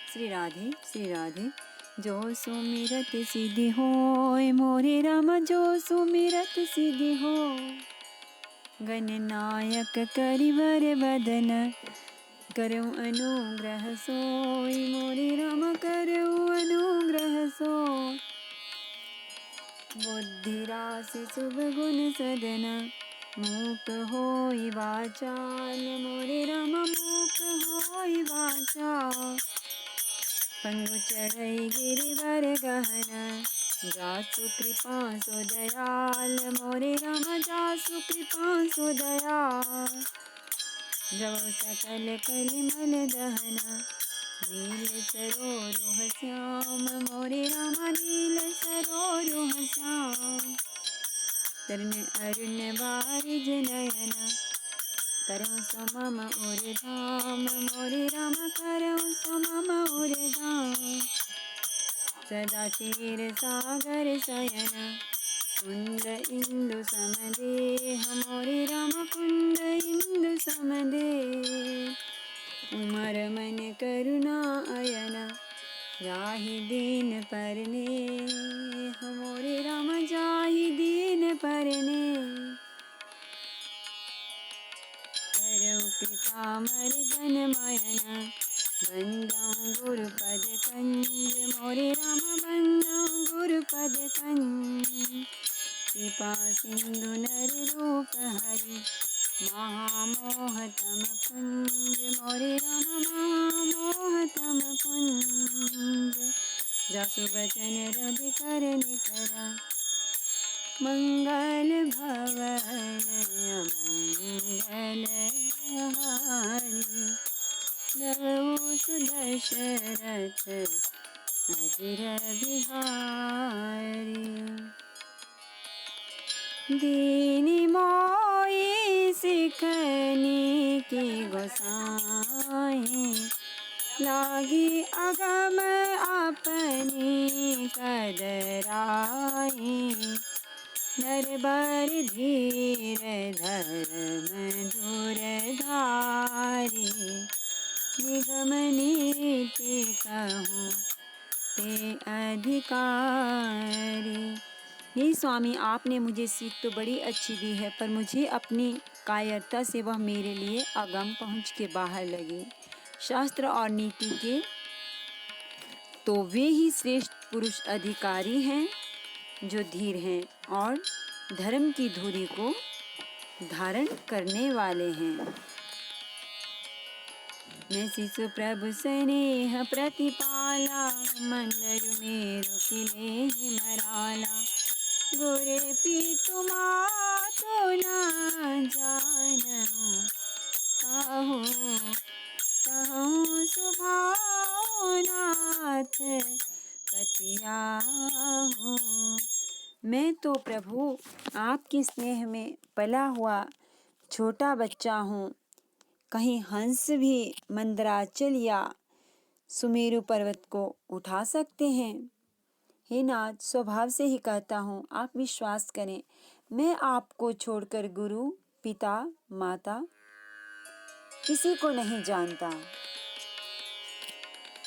श्री राधे श्री राधे। जो सुमिरत सिद्धि होय मोरे राम, जो सुमिरत सिद्धि हो। गणनायक करिवर बदन, करऊँ अनुग्रह सोय मोरे राम, करऊँ अनुग्रह सोय। बुद्धि राशि शुभ गुण सदन, मूक होई वाचाल मोरे राम, मूक होई वाचाल। पंगु चढ़ई गिरिवर गहन, जासु कृपा सो दयाल मोरे राम, जासु कृपा सो दयाल। जब सकल कलिमल दहन, नील सरोरुह श्याम मोरे राम, नील सरोरुह श्याम। तरुण अरुण बारिज नयन, करऊँ सो मम उर धाम मोरे राम, करऊँ सो मम उर धाम। सदा क्षीर सागर शयन, कुंद इंदु समदेह मोरे राम, कुंद इंदु समदेह। उमर मन करुणा अयन, जाहि दीन परने मोरे राम, जाहि दीन परने। करऊँ कृपा मर्दन मयन, बंदऊँ गुरुपद कंज मोरे राम, बंदऊँ गुरुपद कंज। कृपा सिंधु नर रूप हरि, महामोह तम कुंज मोरे राम, महामोह तम कुंज। जासु बचन रवि कर निकरा, मंगल भवन अमंगल हारी। लवऊ सुदशरथ अजर बिहारी। दीनी मोई सिखनी की गोसाई, लागी अगम अपनी कदराई। नरबर धीर धर्म धुर धारी, निगम नीति कहूँ ते अधिकारी। हे स्वामी, आपने मुझे सीख तो बड़ी अच्छी दी है, पर मुझे अपनी कायरता से वह मेरे लिए अगम पहुँच के बाहर लगे। शास्त्र और नीति के तो वे ही श्रेष्ठ पुरुष अधिकारी हैं जो धीर हैं और धर्म की धुरी को धारण करने वाले हैं। मैं शिशु प्रभु स्नेह प्रतिपाला, मंदरु मेरु किले मराला। गोरे पीतु मातु न जानऊँ, कहूँ कहूँ सुभाऊ नाथ पतियाहूँ। मैं तो प्रभु आपके स्नेह में पला हुआ छोटा बच्चा हूँ। कहीं हंस भी मंदराचल या सुमेरु पर्वत को उठा सकते हैं। हे नाथ, स्वभाव से ही कहता हूँ, आप विश्वास करें, मैं आपको छोड़कर गुरु पिता माता किसी को नहीं जानता।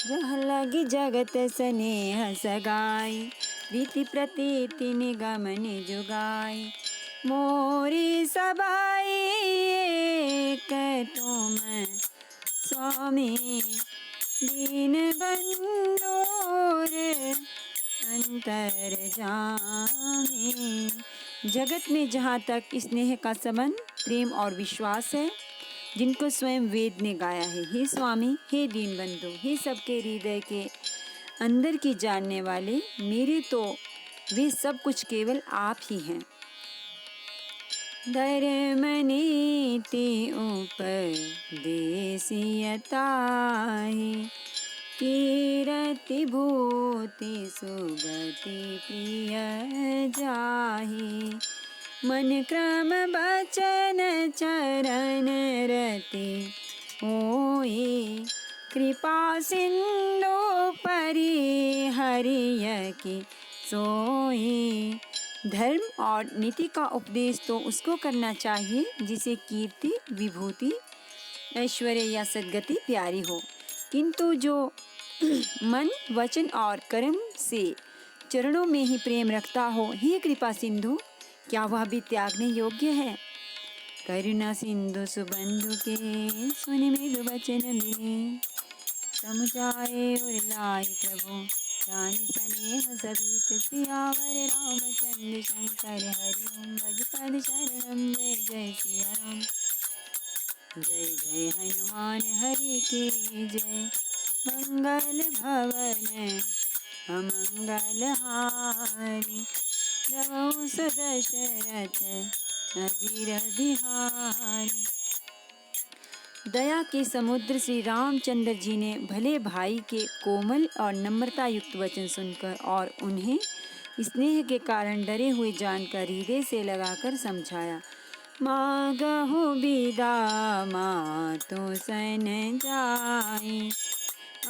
जहाँ लगी जगत स्नेह सगाई, रीति प्रतीति निगम निजुगाई। मोरी सबाई एक तुम स्वामी, दीन बंधु रे अंतर जामी। जगत में जहाँ तक स्नेह का संबंध प्रेम और विश्वास है, जिनको स्वयं वेद ने गाया है, हे स्वामी, हे दीन बंधु, हे सबके हृदय के अंदर की जानने वाले, मेरे तो वे सब कुछ केवल आप ही हैं। धर्म नीति उपदेशियताहि, कीरति भूति सुगति प्रिय जाहि। मन क्रम बचन चरण रति होए, कृपा सिंधु परि हरिय की सोए। धर्म और नीति का उपदेश तो उसको करना चाहिए जिसे कीर्ति विभूति ऐश्वर्य या सद्गति प्यारी हो, किंतु जो मन वचन और कर्म से चरणों में ही प्रेम रखता हो, हे कृपा सिंधु, क्या वह भी त्यागने योग्य है? करुणा सिंधु सुबंधु के सुन मृदु वचन दिए, समुझाए और लाए प्रभु जानि स्नेह सहित, सियावर रामचंद्र शंकर हरि ओम भज पद शरणम। जय जय सिया राम, जय जय हनुमान हरि की जय। मंगल भवन अमंगल हारी, जबौ सुदशरथ अजीर बिहारी। दया के समुद्र श्री रामचंद्र जी ने भले भाई के कोमल और नम्रता युक्त वचन सुनकर और उन्हें स्नेह के कारण डरे हुए जानकर हृदय से लगाकर समझाया। मागहु बिदा मातु सन जाई,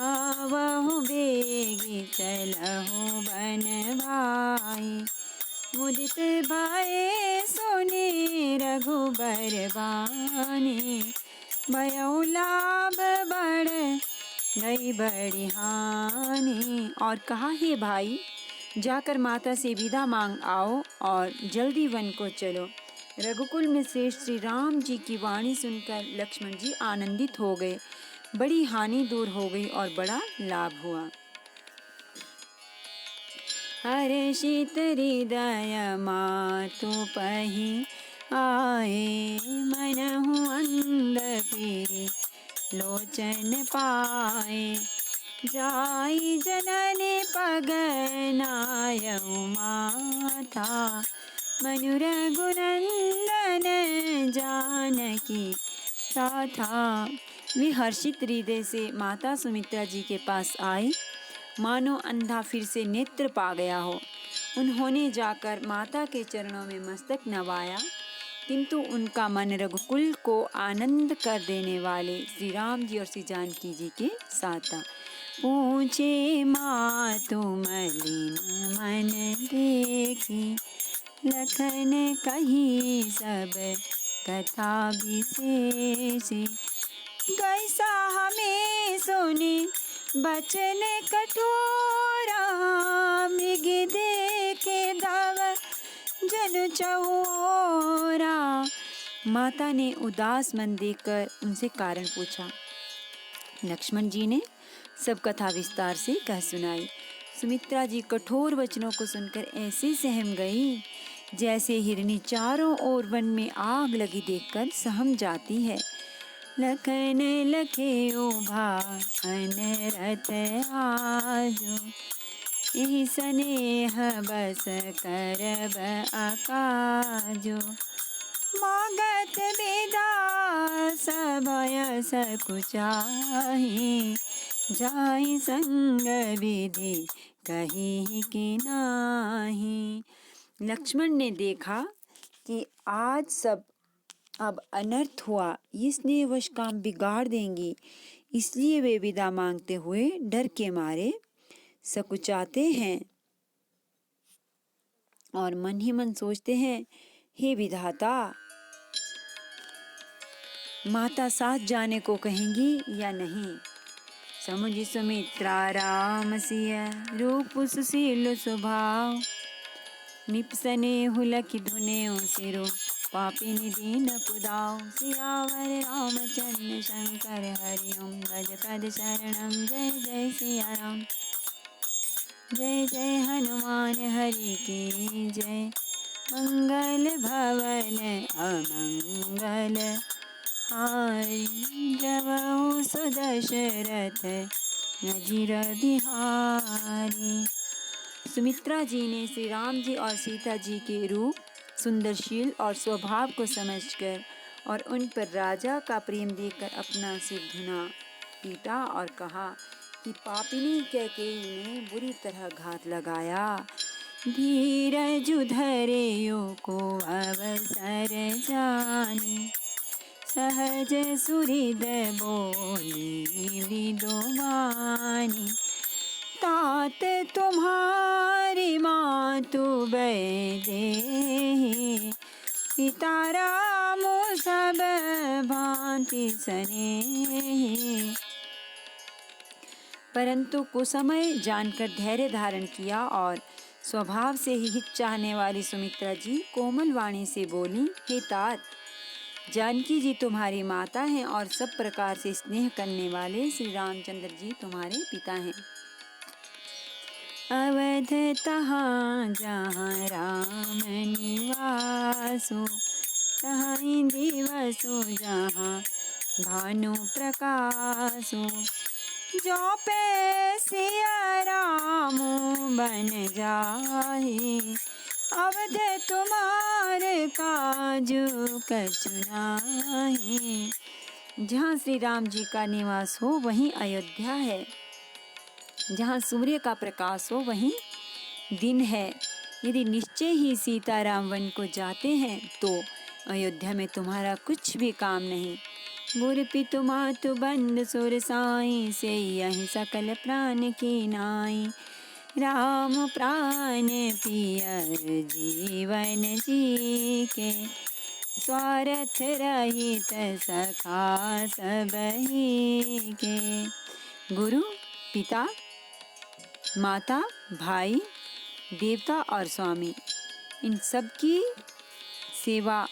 आवहु बेगी चलहु बन भाई। मुदित भये सुनि रघुबर बानी, भयउ लाभ बढ़ गई बड़ी हानि। और कहा, हे भाई, जाकर माता से विदा मांग आओ और जल्दी वन को चलो। रघुकुल में श्रेष्ठ श्री राम जी की वाणी सुनकर लक्ष्मण जी आनंदित हो गए, बड़ी हानि दूर हो गई और बड़ा लाभ हुआ। हर्षित हृदय मातु पहि आए, मनहु अंग फिरि लोचन पाए। जाई जननी पग नायउ माथा, मनु रघुनंदन जानकी साथा। वे हर्षित हृदय से माता सुमित्रा जी के पास आए, मानो अंधा फिर से नेत्र पा गया हो। उन्होंने जाकर माता के चरणों में मस्तक नवाया, किंतु उनका मन रघुकुल को आनंद कर देने वाले श्री राम जी और श्री जानकी जी के साथ था। पूछे मातु मलिन मन देखी, लखन कही सब कथा विशेषी। कैसा हमें सुनी बचन कठोरा, मृग देखे धव जनु चौरा। माता ने उदास मन देखकर उनसे कारण पूछा। लक्ष्मण जी ने सब कथा विस्तार से कह सुनाई। सुमित्रा जी कठोर वचनों को सुनकर ऐसे सहम गई जैसे हिरनी चारों ओर वन में आग लगी देखकर सहम जाती है। लखन लखे भान रथ आजो, यही स्नेह बस करब अकाजो। मागत बिदा सभय सकुचाही, जाई संग विधि कही कि नाही। लक्ष्मण ने देखा कि आज सब अब अनर्थ हुआ, ये स्नेहवश काम बिगाड़ देंगी, इसलिए वे विदा मांगते हुए डर के मारे सकुचाते हैं और मन ही मन सोचते हैं, हे विधाता, माता साथ जाने को कहेंगी या नहीं। समुझ सुमित्रा राम सिय, रूप सुशील स्वभाव। निपसने हुलखि धुनेउ सिरो, पापिनि दीन कुदाव। सियावर रामचंद्र शंकर हरि ओम भज पद शरणम। जय जय सिया राम, जय जय हनुमान हरि की जय। मंगल भवन अमंगल हारी, जबौ सुदशरथ अजीर बिहारी। सुमित्रा जी ने श्री राम जी और सीता जी के रूप, सुंदरशील और स्वभाव को समझकर और उन पर राजा का प्रेम देखकर अपना सिर धुना, पीटा और कहा कि पापिनी कैकेयी ने बुरी तरह घात लगाया। धीरज धरेयो को अवसर जानी, सहज सुहृद बोली मृदुवानी। तात तुम्हारी मातु बैदेहि, सीताराम सब भांति स्नेही। परंतु कुसमय जानकर धैर्य धारण किया और स्वभाव से ही हित चाहने वाली सुमित्रा जी कोमल वाणी से बोली, हे तात, जानकी जी तुम्हारी माता हैं और सब प्रकार से स्नेह करने वाले श्री रामचंद्र जी तुम्हारे पिता हैं। अवध तहाँ जहाँ राम निवासो, तहाँ दिवसो जहाँ भानु प्रकाशो, जो पे सिया राम बन जाहि, अवध तुम्हारे काजू कछु नाहि। जहाँ श्री राम जी का निवास हो वहीं अयोध्या है, जहाँ सूर्य का प्रकाश हो वहीं दिन है। यदि निश्चय ही सीताराम वन को जाते हैं तो अयोध्या में तुम्हारा कुछ भी काम नहीं। गुर पितु मातु बंद सुर साई, से यही सकल प्राण की नाई। राम प्राण पिय जीवन जी के, स्वार्थ रहित सखा सबही के। गुरु, पिता, माता, भाई, देवता और स्वामी, इन सब की सेवा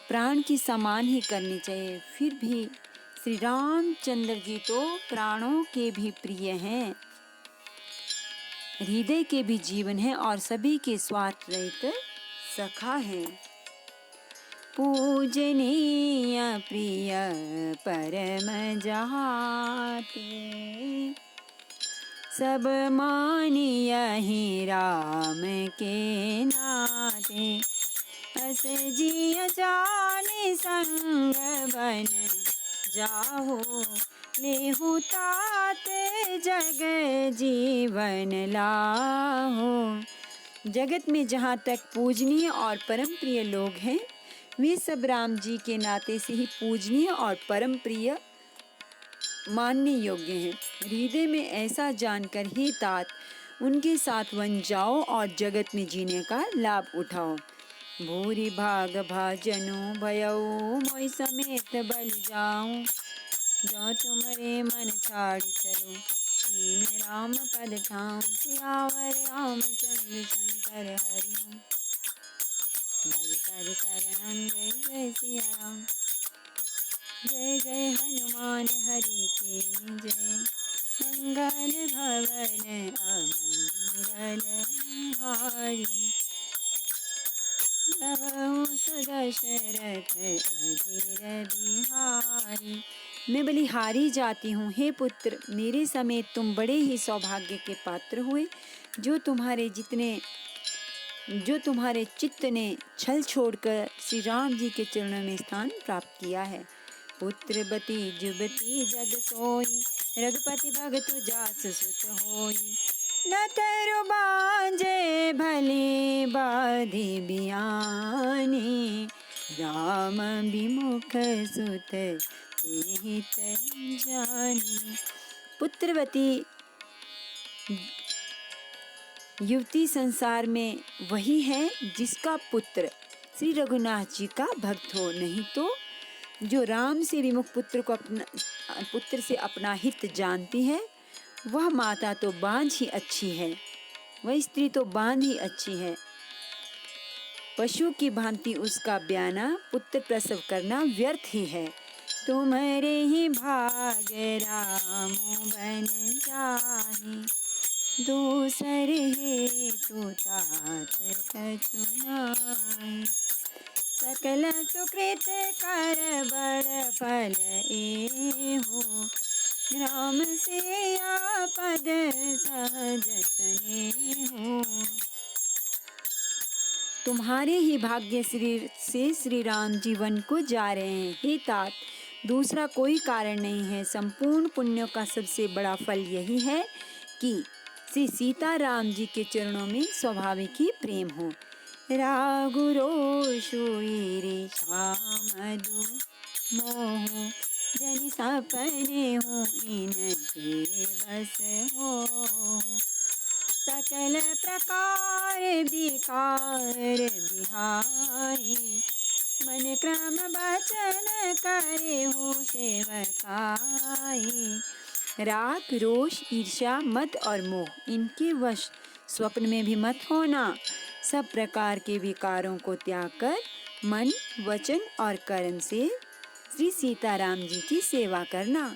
प्राण की समान ही करनी चाहिए। फिर भी श्री रामचंद्र जी तो प्राणों के भी प्रिय हैं, हृदय के भी जीवन हैं और सभी के स्वार्थ रहित सखा हैं। पूजनीय प्रिय परम जहाते, सब मानिय ही राम के नाते। अस जिय जानि संग बन जाहो, लेहु तात जग जीवन लाहो। जगत में जहाँ तक पूजनीय और परम प्रिय लोग हैं, वे सब राम जी के नाते से ही पूजनीय और परम प्रिय मानने योग्य हैं। हृदय में ऐसा जानकर ही तात उनके साथ वन जाओ और जगत में जीने का लाभ उठाओ। भूरि भाग भाजनु भयऊ, मोहि समेत बल जाऊं। जो तुम्हारे मन छाड़ी चलो, तीन राम पद ठाऊं। सियावर रामचंद्र शंकर हरिओम, भज कर शरणं जय जय सिया राम। जय जय हनुमान हरि की जय, मंगल भवन अमंगल हारी। दशरथ अधीर बिहारी। मैं बलिहारी जाती हूँ, हे पुत्र, मेरे समेत तुम बड़े ही सौभाग्य के पात्र हुए। जो तुम्हारे चित्त ने छल छोड़कर श्री राम जी के चरणों में स्थान प्राप्त किया है। पुत्र बती जुबती जग सोई, रघुपति भगत जास सुत होई। न तरु बाजे भले बाधि बियानी, राम विमुख सुत हित जानी। पुत्रवती युवती संसार में वही है जिसका पुत्र श्री रघुनाथ जी का भक्त हो, नहीं तो जो राम से विमुख पुत्र से अपना हित जानती है, वह माता तो बांझ ही अच्छी है, वह स्त्री तो बांझ ही अच्छी है। पशु की भांति उसका ब्याना पुत्र प्रसव करना व्यर्थ ही है। तुम्हारे ही भाग राम बन जाहि, दूसरे हेतु तात कछु नाहि। सकल सुकृत कर बड़ फल एहु, राम से आपद सहज स्नेहु। तुम्हारे ही भाग्य से श्री राम जीवन को जा रहे हैं। हे तात, दूसरा कोई कारण नहीं है। संपूर्ण पुण्यों का सबसे बड़ा फल यही है कि श्री सीता राम जी के चरणों में स्वाभाविक ही प्रेम हो। रागु रोषु ईर्ष्या मधु मोह, जनि सपने हो इनके बस हो। सकल प्रकार विकार बिहाई। मन क्रम वचन करे हो सेवकाई। राग, रोष, ईर्ष्या, मद और मोह इनके वश स्वप्न में भी मत होना। सब प्रकार के विकारों को त्याग कर मन, वचन और कर्म से श्री सीताराम जी की सेवा करना।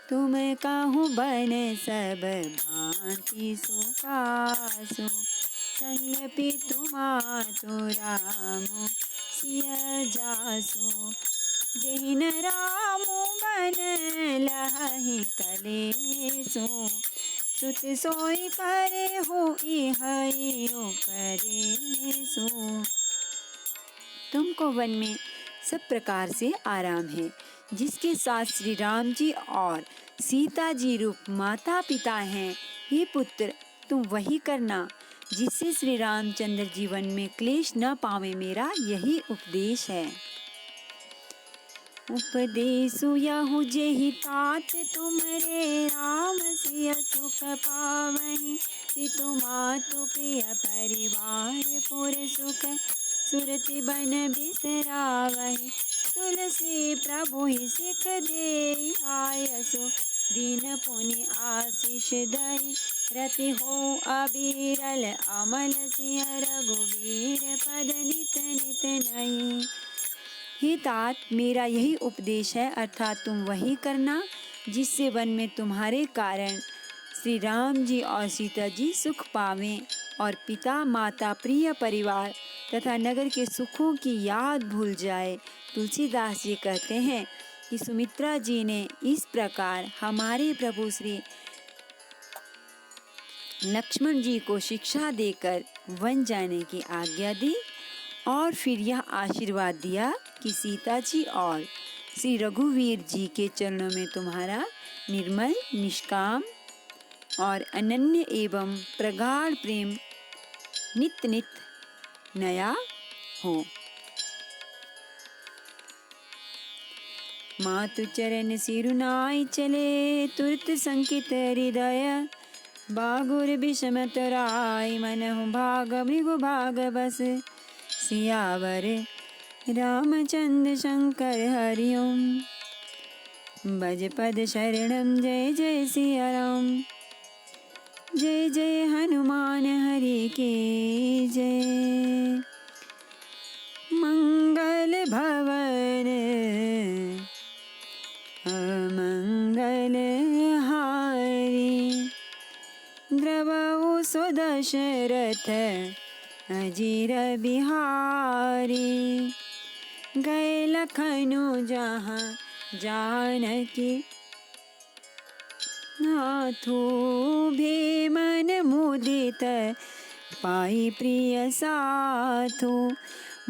तुम काहू बन सब भांति सुखासो, संग पितु मातु राम सिय जासो। जैन रामु बन लहि कलेसो, सुत सोई करे हो इहयो करेसो। तुमको वन में सब प्रकार से आराम है, जिसके साथ श्री राम जी और सीता जी रूप माता पिता हैं। हे पुत्र, तुम वही करना जिससे श्री रामचंद्र जीवन में क्लेश न पावे। मेरा यही उपदेश है। उपदेशु यहु जेहि तात तुमरे, राम सिय सुख पावहि। पितु मातु प्रिय परिवार पुर सुख, सुरति बन बिसरावहि। तुलसी प्रभु ही सिख देई आयसु, दीन पुनि आशीष दई। रति हो अबीरल अमल सिय, रघुवीर पद नित नित नई। हे तात, मेरा यही उपदेश है, अर्थात तुम वही करना जिससे वन में तुम्हारे कारण श्री राम जी और सीता जी सुख पावें और पिता माता प्रिय परिवार तथा नगर के सुखों की याद भूल जाए। तुलसीदास जी कहते हैं कि सुमित्रा जी ने इस प्रकार हमारे प्रभु श्री लक्ष्मण जी को शिक्षा देकर वन जाने की आज्ञा दी और फिर यह आशीर्वाद दिया कि सीता जी और श्री रघुवीर जी के चरणों में तुम्हारा निर्मल, निष्काम और अनन्य एवं प्रगाढ़ प्रेम नित नित नया हो। मातु चरण सिरुनाई चले, तुरत संकित हृदय। बागुर विषम तराई, मनहु भाग मृगु भाग बस। सियावर रामचंद्र शंकर हरिओम, भज पद शरणम जय जय सिया राम। जय जय हनुमान हरि के जय। मंगल भवन अमंगल हारी, द्रवहु सुदशरथ अजीर बिहारी। गए लखनऊ जहाँ जानकी, नाथू भीमन मुदित पाई प्रिय साथू।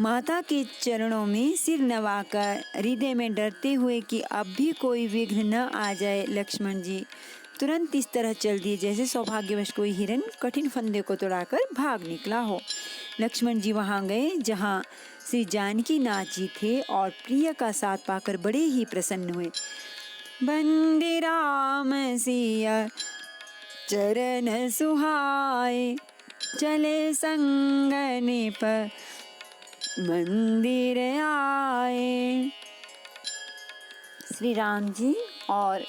माता के चरणों में सिर नवाकर हृदय में डरते हुए कि अब भी कोई विघ्न न आ जाए, लक्ष्मण जी तुरंत इस तरह चल दिए जैसे सौभाग्यवश कोई हिरन कठिन फंदे को तोड़ाकर भाग निकला हो। लक्ष्मण जी वहां गए जहां श्री जानकी नाथ जी थे और प्रिय का साथ पाकर बड़े ही प्रसन्न हुए। बंदे राम सिया चरण सुहाए, चले संग निप मंदिर आए। श्री राम जी और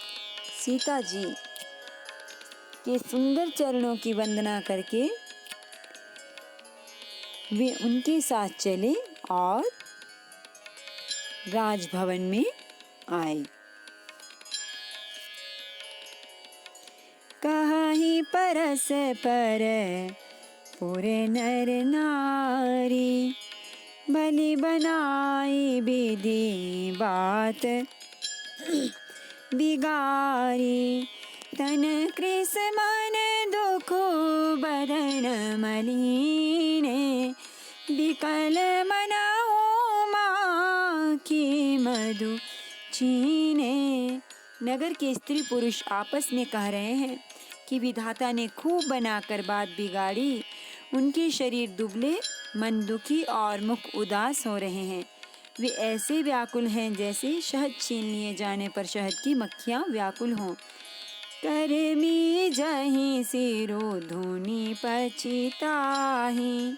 सीता जी के सुंदर चरणों की वंदना करके वे उनके साथ चले और राजभवन में आए। कहीं परस पर पूरे नर नारी, बलि बनाई विधि बात बिगारी। तन कृष मन दुख बदन मलिने, विकल मनाओ माँ की मधु छीने। नगर के स्त्री पुरुष आपस में कह रहे हैं कि विधाता ने खूब बनाकर बात बिगाड़ी। उनके शरीर दुबले, मन दुखी और मुख उदास हो रहे हैं। वे ऐसे व्याकुल हैं जैसे शहद छीन लिए जाने पर शहद की मक्खियाँ व्याकुल हों। कर्मी जहीं सिरो धुनि पछिताहि,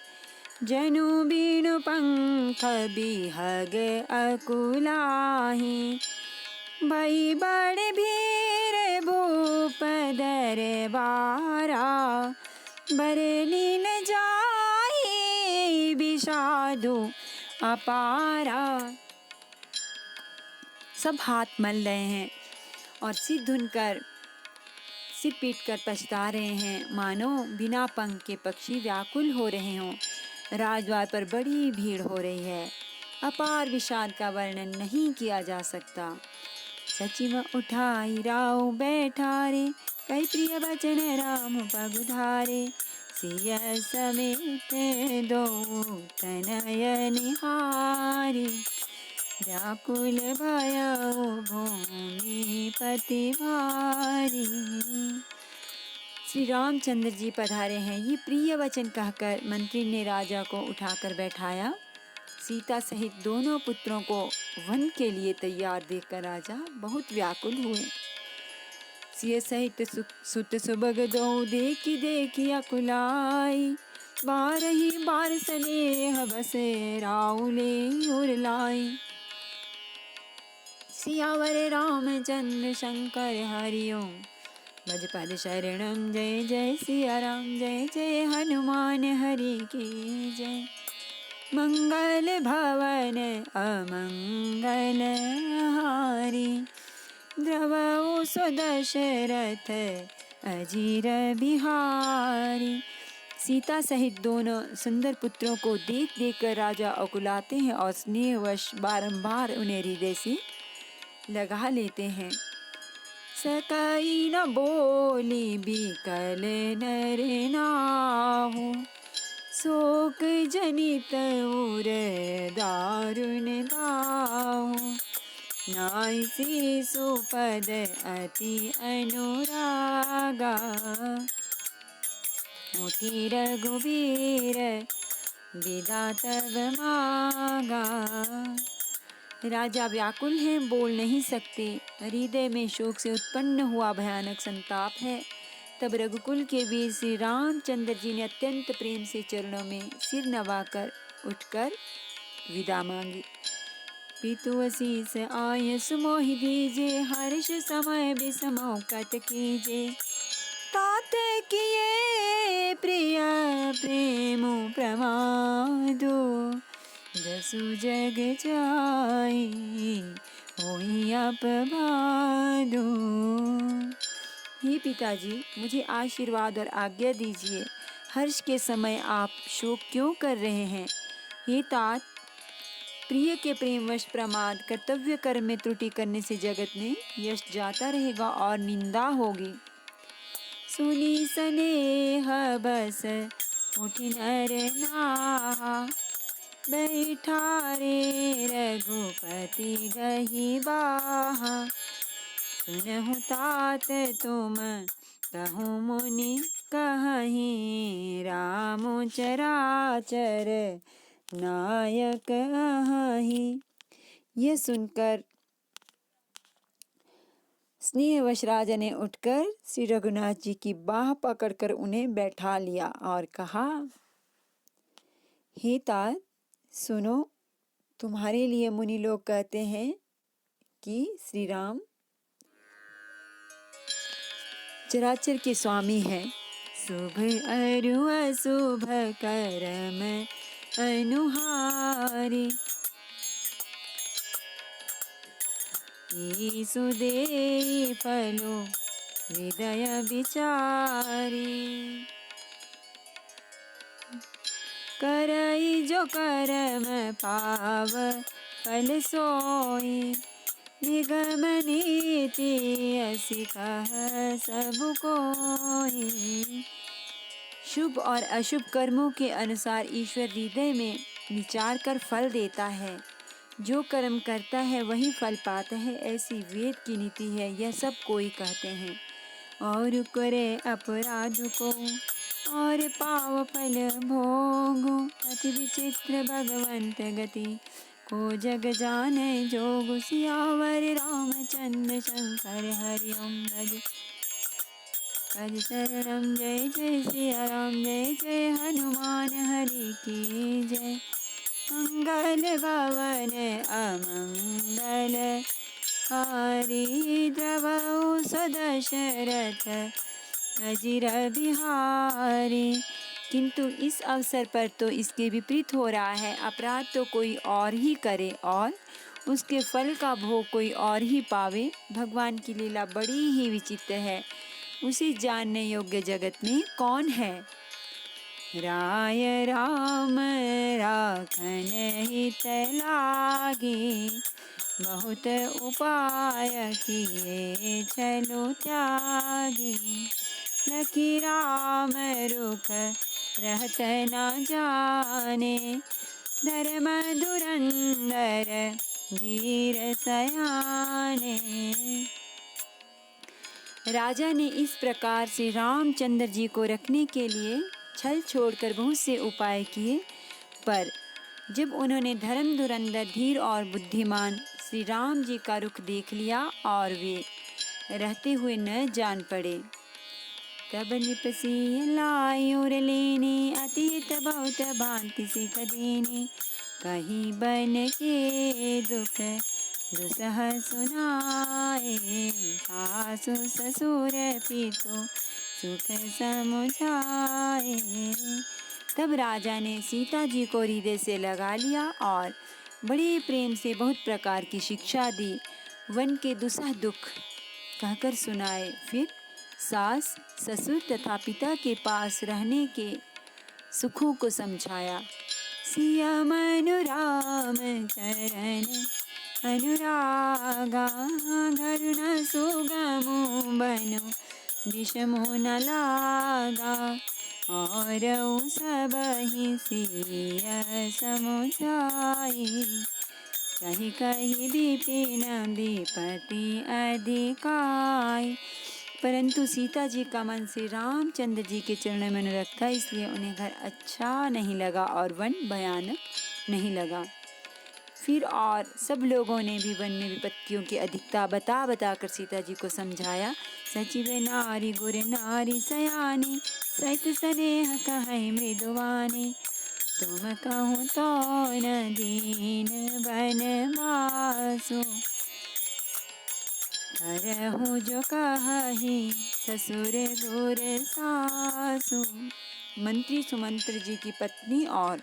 जनु बिनु पंख बिहग अकुलाहि, भई बड़ भीर भूप दरबारा, बरनी न जाहि विषादु अपारा। सब हाथ मल रहे हैं और सिर धुनकर सिर पीट कर पछता रहे हैं, मानो बिना पंख के पक्षी व्याकुल हो रहे हों। राजद्वार पर बड़ी भीड़ हो रही है, अपार विषाद का वर्णन नहीं किया जा सकता। सचिव उठाई राव बैठारे, कई प्रिय वचन राम पगुधारे, सिय समेत दो तनय निहारी, व्याकुल भयउ भूमि पति भारी। श्री रामचंद्र जी पधारे हैं, ये प्रिय वचन कहकर मंत्री ने राजा को उठाकर बैठाया। सीता सहित दोनों पुत्रों को वन के लिए तैयार देखकर राजा बहुत व्याकुल हुए। सिय सहित सुत सुबग दो देखी देखी अकुलाई, बारही बार स्नेह बसे राउले उरलाई, सियावर रामचंद्र शंकर हरिओम, भजपद शरणम जय जय सिया राम, जय जय हनुमान हरि की जय, मंगल भवन अमंगल हारी, द्रवउ सुदशरथ अजीर बिहारी। सीता सहित दोनों सुंदर पुत्रों को देख देख कर राजा अकुलाते हैं और स्नेहवश बारंबार उन्हें हृदय से लगा लेते हैं। सकई न बोली बिकल नर नाहु, शोक जनित उर दारुण दाहु, नाहि सुपद अति अनुरागा, उठी रघुवीर विदा तब मागा। राजा व्याकुल हैं, बोल नहीं सकते, हृदय में शोक से उत्पन्न हुआ भयानक संताप है। तब रघुकुल के वीर श्री रामचंद्र जी ने अत्यंत प्रेम से चरणों में सिर नवाकर उठकर विदा मांगी। पितु असीस आय सुमोहि दीजे, हर्ष समय बिसमो कत कीजे, तात किए प्रिय प्रेम प्रमादो, जसु जग जाई होई अपवादो। हे पिताजी, मुझे आशीर्वाद और आज्ञा दीजिए। हर्ष के समय आप शोक क्यों कर रहे हैं? हे तात, प्रिय के प्रेमवश प्रमाद कर्तव्य कर्म में त्रुटि करने से जगत में यश जाता रहेगा और निंदा होगी। सुनी स्नेह बस उठि नर नाहा, बैठा रे रघुपति गहि बाहा, सुनहु तात तुम कहु मुनि कहहि, राम चराचर नायक अहि। यह सुनकर स्नेहवश राजा ने उठकर श्री रघुनाथ जी की बाह पकड़कर उन्हें बैठा लिया और कहा, हे तात सुनो, तुम्हारे लिए मुनि लोग कहते हैं कि श्री राम चराचर के स्वामी है। शुभ अरु अशुभ कर्म अनुहारी, ईसु देई फलो हृदय विचारी, करई जो कर्म पाव फल सोई, निगम नीति असी कह सब कोई। शुभ और अशुभ कर्मों के अनुसार ईश्वर हृदय में विचार कर फल देता है। जो कर्म करता है वही फल पाता है, ऐसी वेद की नीति है, यह सब कोई कहते हैं। और करे अपराध को और पाव फल भोगो, अति विचित्र भगवंत गति को जग जाने जोग। सियावर रामचंद्र शंकर हरि ओम भज पद शरणम। जय जय सिया राम, जय जय हनुमान हरि की जय। मंगल भवन अमंगल हारी, द्रवहु सदशरथ अजिर बिहारी। किंतु इस अवसर पर तो इसके विपरीत हो रहा है। अपराध तो कोई और ही करे और उसके फल का भोग कोई और ही पावे। भगवान की लीला बड़ी ही विचित्र है, उसे जानने योग्य जगत में कौन है। राय राम राखन हित लागे, बहुत उपाय किए छलो त्यागे। लखी राम रुख रहत न जाने, धर्म धुरंधर धीर सयाने। राजा ने इस प्रकार से रामचंद्र जी को रखने के लिए छल छोड़कर बहुत से उपाय किए, पर जब उन्होंने धर्म धुरंधर धीर और बुद्धिमान श्री राम जी का रुख देख लिया और वे रहते हुए न जान पड़े, तब निपसी लायुर लेने, अतीत बहुत भांति से कदेने। कहीं बन के दुख दुसह सुनाए, सासु ससुर पितु सुख समुझाए। तब राजा ने सीता जी को हृदय से लगा लिया और बड़े प्रेम से बहुत प्रकार की शिक्षा दी, वन के दुसह दुख कहकर सुनाए। फिर सास ससुर तथा पिता के पास रहने के सुखों को समझाया। सिया मनु राम चरण अनुरागा, घर न सुगमु बनु विषमु न लागा। और सब ही सिया समुझाई, कही कही विपिन विपति अधिकाई। परंतु सीता जी का मन श्री रामचंद्र जी के चरणों में अनुरक्त था, इसलिए उन्हें घर अच्छा नहीं लगा और वन भयानक नहीं लगा। फिर और सब लोगों ने भी वन में विपत्तियों की अधिकता बता बता कर सीता जी को समझाया। सचिव नारी गुर नारी सयानी, सहित स्नेह कहे मृदुवानी। तुम कहूँ तो न दीन बनवासु, करहु जो कहि ससुर गुर सासु। मंत्री सुमंत्र जी की पत्नी और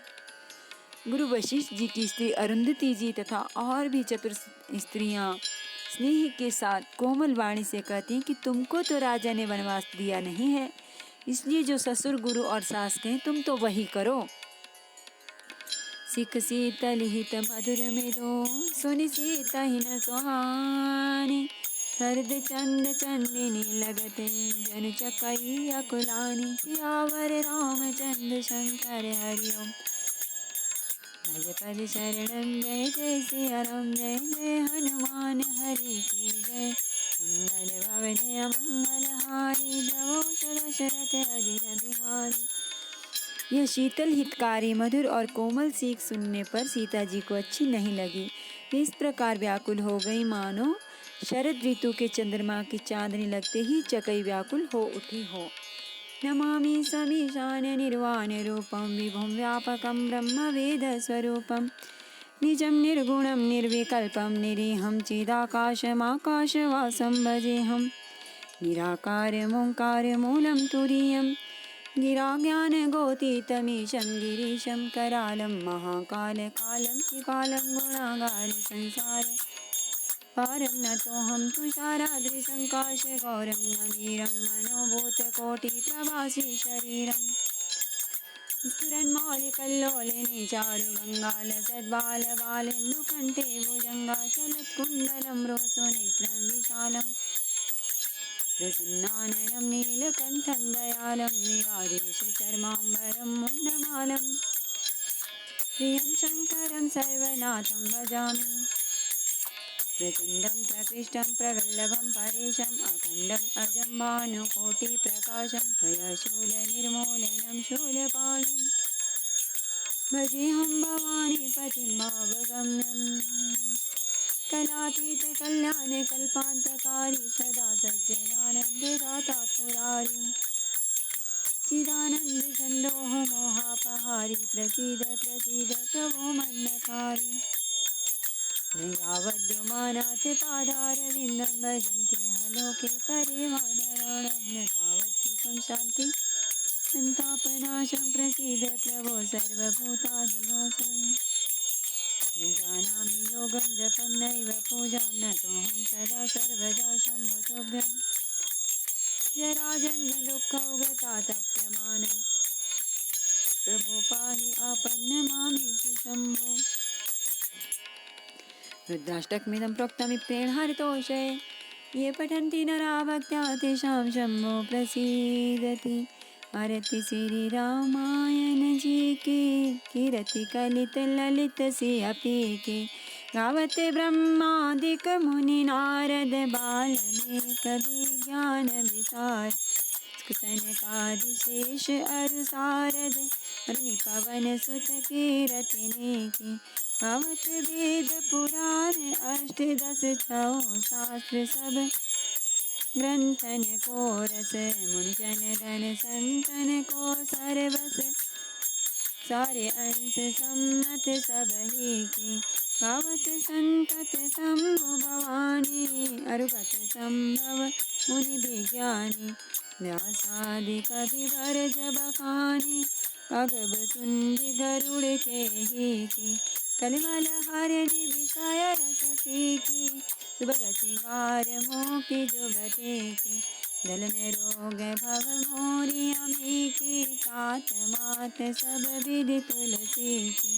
गुरु वशिष्ठ जी की स्त्री अरुंधति जी तथा और भी चतुर स्त्रियां स्नेह के साथ कोमल वाणी से कहती हैं कि तुमको तो राजा ने वनवास दिया नहीं है, इसलिए जो ससुर गुरु और सास कहें तुम तो वही करो। सिख शीतल हित मधुर मेरो, सुनि सीता ही न सुहानी। शरद चंद चंदिनी लगते, जन चकई अकुलानी। सियावर रामचंद्र शंकर हरिओम, भज पद शरणम। जय जय सिया राम, जय जय हनुमान हरि की जय। मंगल भवन अमंगल हारी, द्रवो दशरथ अजिर बिहारी। यह शीतल हितकारी मधुर और कोमल सीख सुनने पर सीता जी को अच्छी नहीं लगी। वे इस प्रकार व्याकुल हो गई मानो शरद ऋतु के चंद्रमा की चांदनी लगते ही चकई व्याकुल हो उठी हो। नमामि समीशान निर्वाण रूपम, विभुम व्यापकम ब्रह्म वेद स्वरूपम। निजं निर्गुणं निर्विकल्पं, निरीहं चिदाकाशमाकाशवासं भजेऽहं। निराकारमोङ्कारमूलं तुरीयं, गिराज्ञानगोतीतमीशं गिरीशं करालं। महाकालकालं त्रिकालं गुणागार संसार पारं नतोऽहं तुषाराद्रिसङ्काशगौरं। नवीरं मनोभूतकोटिप्रभासि शरीरम्। स्फुरन्मौलिकल्लोलिनी चारुगङ्गालसद्बालबालेन्दुकण्ठे भुजङ्गाचलत्कुण्डलं रोसोनेत्रं विशालम्। प्रसन्नाननं नीलकण्ठं दयालं, निरादेशचर्माम्बरं मुण्डमालं। प्रियं शङ्करं सर्वनाथं भजामि, प्रचण्डं प्रकृष्टं प्रवल्लभं परेशम्। अखण्डम् अजं भानुकोटिप्रकाशं, तया शूलनिर्मूलनं शूलपाणिं। भजेऽहं भवानीपतिं भावगम्यम्। कलातीत कल्याण कल्पांतकारी सदा सज्जनानंददाता पुरारी चिदानंद संदोह मोहापहारी प्रसीद प्रसीद प्रभो मन्नतारी यावद्युमानाथ पादारविन्दं भजन्ति हलोके परिवानराणां न तावत् सुखं शान्ति सन्तापनाशं प्रसीद प्रभो सर्वभूताधिवासं न जानामि योगं जपं नैव पूजां न तोऽहं सदा सर्वदा शम्भुतोभ्यं जराजन्मदुःखौगतातप्यमानं प्रभो पाहि आपन्नमामीशु शम्भो रुद्राष्टकमिदं प्रोक्तमित्रेण हरितोषे ये पठन्ति नरा भक्त्या तेषां शम्भो प्रसीदति आरति श्री रामायण जी की कीरति कलित ललित सियापी की गावते ब्रह्मादिक मुनि नारद बाल्मीक विज्ञान विसार सनकादिशेष अरु सारद मुनि पवन सुत कीरतिनी की गावत वेद पुराण अष्टदश छौ शास्त्र सब ग्रंथन को रस मुनिजन धन संतन को सर्वस सारे अंश सम्मत सब ही की गावत संतत शंभु भवानी अरुगत संभव मुनि विज्ञानी व्यासादि कवि भरज बखानी अगब सुंदि गरुड़ के ही की कलिमल हरनि विषय रस फीकी सुबह सिंगार मोकी जुबते के दल में रोग भव मोरी अमी की तात मात सब विधि तुलसी की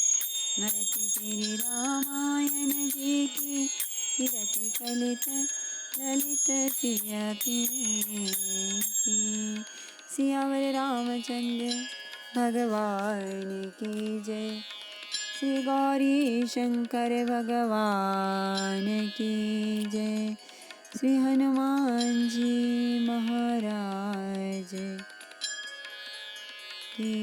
मरति श्री रामायण जी की कीरति कलित ललित सियापी की सियावर रामचंद्र भगवान की जय। श्री गौरी शंकर भगवान की जय। श्री हनुमान जी महाराज की